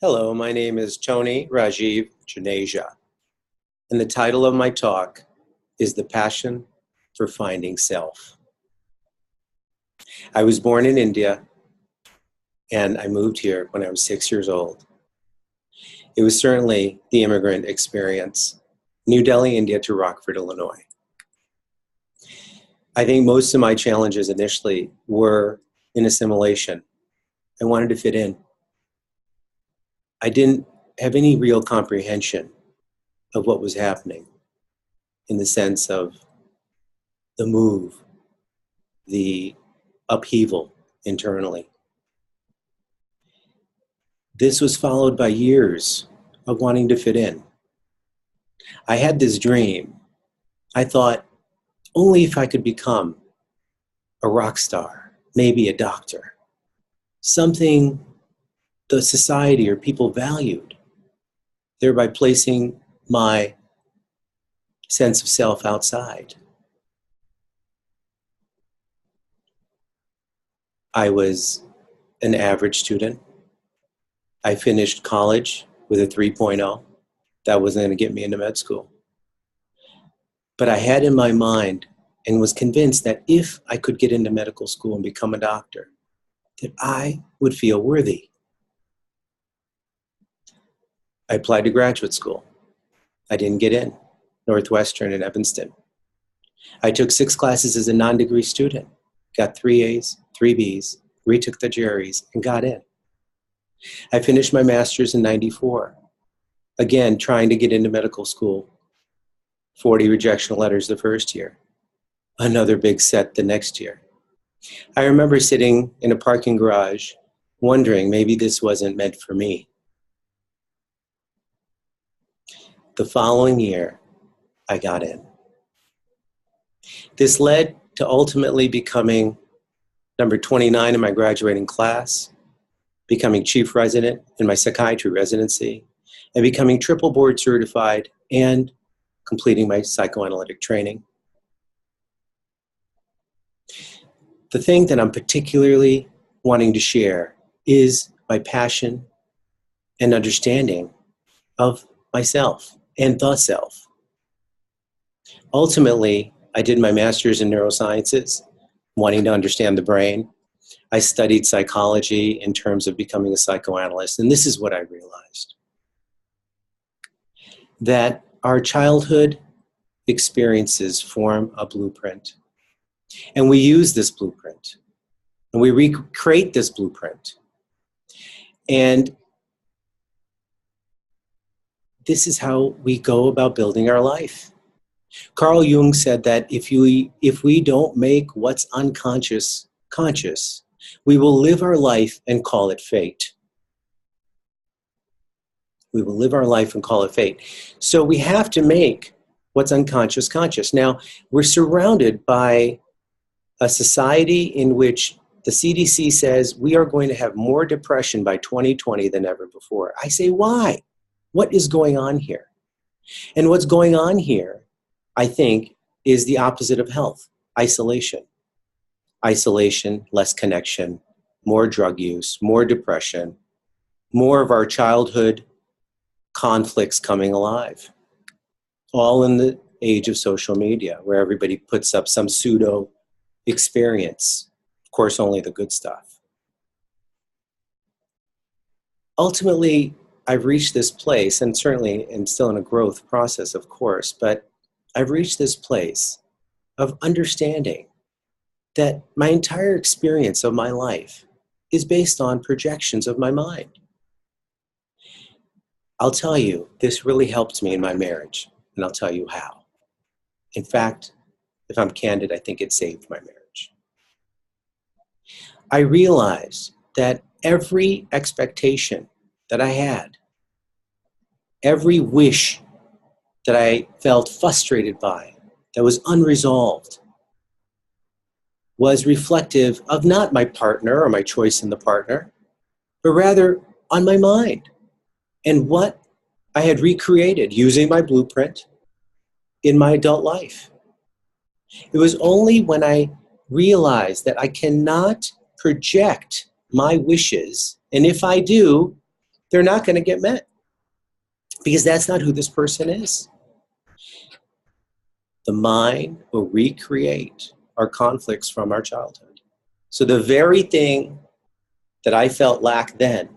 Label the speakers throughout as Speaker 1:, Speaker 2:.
Speaker 1: Hello, my name is Tony Rajiv Janeja, and the title of my talk is The Passion for Finding Self. I was born in India, and I moved here when I was 6 years old. It was certainly the immigrant experience, New Delhi, India to Rockford, Illinois. I think most of my challenges initially were in assimilation. I wanted to fit in. I didn't have any real comprehension of what was happening in the sense of the move, the upheaval internally. This was followed by years of wanting to fit in. I had this dream. I thought, only if I could become a rock star, maybe a doctor, something the society or people valued, thereby placing my sense of self outside. I was an average student. I finished college with a 3.0. That wasn't going to get me into med school. But I had in my mind and was convinced that if I could get into medical school and become a doctor, that I would feel worthy. I applied to graduate school. I didn't get in, Northwestern and Evanston. I took 6 classes as a non-degree student, got 3 A's, 3 B's, retook the juries, and got in. I finished my master's in '94. Again, trying to get into medical school. 40 rejection letters the first year. Another big set the next year. I remember sitting in a parking garage, wondering maybe this wasn't meant for me. The following year, I got in. This led to ultimately becoming number 29 in my graduating class, becoming chief resident in my psychiatry residency, and becoming triple board certified and completing my psychoanalytic training. The thing that I'm particularly wanting to share is my passion and understanding of myself and the self. Ultimately, I did my master's in neurosciences, wanting to understand the brain. I studied psychology in terms of becoming a psychoanalyst, and this is what I realized. That our childhood experiences form a blueprint. And we use this blueprint. And we recreate this blueprint. And this is how we go about building our life. Carl Jung said that if we don't make what's unconscious conscious, we will live our life and call it fate. We will live our life and call it fate. So we have to make what's unconscious conscious. Now, we're surrounded by a society in which the CDC says we are going to have more depression by 2020 than ever before. I say, why? What is going on here? And what's going on here, I think, is the opposite of health: isolation. Isolation, less connection, more drug use, more depression, more of our childhood conflicts coming alive. All in the age of social media, where everybody puts up some pseudo experience. Of course, only the good stuff. Ultimately, I've reached this place, and certainly am still in a growth process, of course, but I've reached this place of understanding that my entire experience of my life is based on projections of my mind. I'll tell you, this really helped me in my marriage, and I'll tell you how. In fact, if I'm candid, I think it saved my marriage. I realized that every expectation that I had, every wish that I felt frustrated by, that was unresolved, was reflective of not my partner or my choice in the partner, but rather on my mind and what I had recreated using my blueprint in my adult life. It was only when I realized that I cannot project my wishes, and if I do, they're not going to get met because that's not who this person is. The mind will recreate our conflicts from our childhood. So the very thing that I felt lack then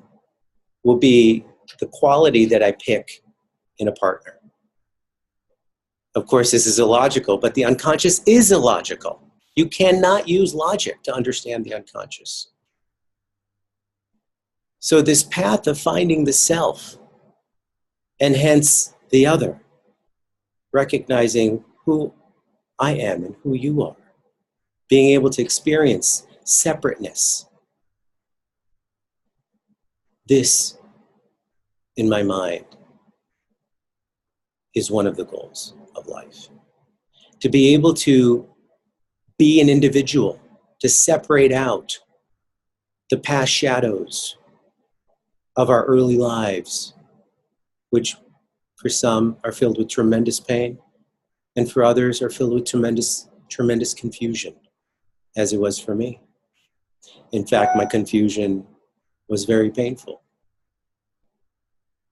Speaker 1: will be the quality that I pick in a partner. Of course, this is illogical, but the unconscious is illogical. You cannot use logic to understand the unconscious. So this path of finding the self, and hence the other, recognizing who I am and who you are, being able to experience separateness. This, in my mind, is one of the goals of life. To be able to be an individual, to separate out the past shadows of our early lives, which for some are filled with tremendous pain, and for others are filled with tremendous confusion, as it was for me. In fact, my confusion was very painful.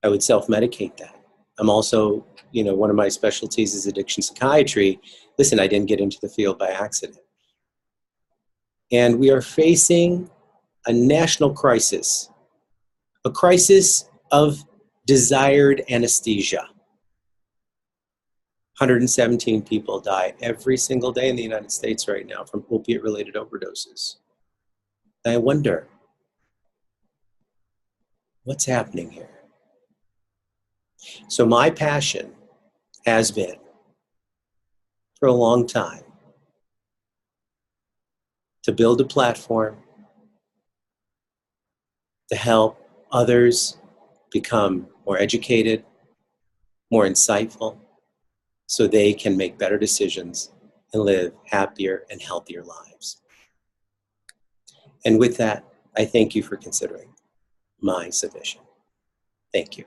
Speaker 1: I would self-medicate that. I'm also, one of my specialties is addiction psychiatry. Listen, I didn't get into the field by accident. And we are facing a national crisis, a crisis of desired anesthesia. 117 people die every single day in the United States right now from opiate-related overdoses. And I wonder, what's happening here? So my passion has been, for a long time, to build a platform to help others become more educated, more insightful, so they can make better decisions and live happier and healthier lives. And with that, I thank you for considering my submission. Thank you.